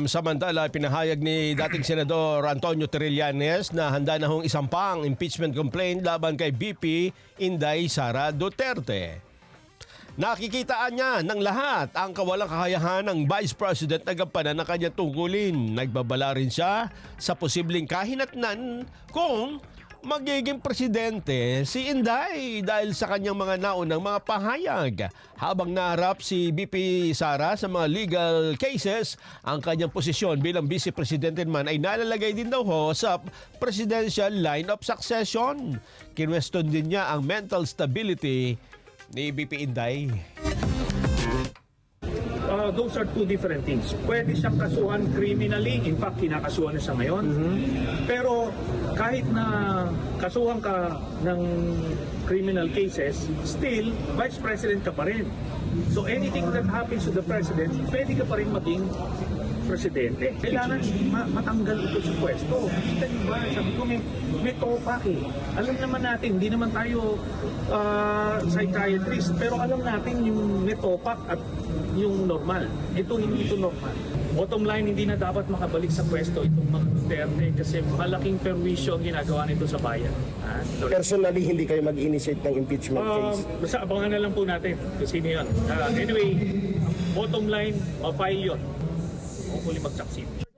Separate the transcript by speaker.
Speaker 1: Samantala, pinahayag ni dating Senador Antonio Trillanes na handa na hong isampang impeachment complaint laban kay VP Inday Sara Duterte. Nakikitaan niya ng lahat ang kawalang kakayahan ng Vice President na gampanan ng kanyang tungkulin. Nagbabala rin siya sa posibleng kahinatnan kung magiging presidente si Inday dahil sa kanyang mga naunang mga pahayag. Habang naharap si VP Sara sa mga legal cases, ang kanyang posisyon bilang Vice Presidente naman ay nalalagay din daw sa presidential line of succession. Kinwestiyon din niya ang mental stability ni VP Inday.
Speaker 2: Those are two different things. Pwede siyang kasuhan criminally. In fact, kinakasuhan na siya ngayon. Pero kahit na kasuhan ka ng criminal cases, still, Vice President ka pa rin. So anything that happens to the President, pwede ka pa rin maging Presidente. Kailangan matanggal ito sa pwesto. Kita niyo ba? Sabi ko, may topak eh. Alam naman natin, hindi naman tayo psychiatrist, pero alam natin yung may topak at yung normal. Ito, hindi ito normal. Bottom line, hindi na dapat makabalik sa pwesto itong mga Duterte kasi malaking perwisyo ang ginagawa nito sa bayan.
Speaker 3: Personally, hindi kayo mag-initiate ng impeachment case?
Speaker 2: Basta abangan na lang po natin kung sino yun. Anyway, bottom line, file yun. Hopefully magsucceed.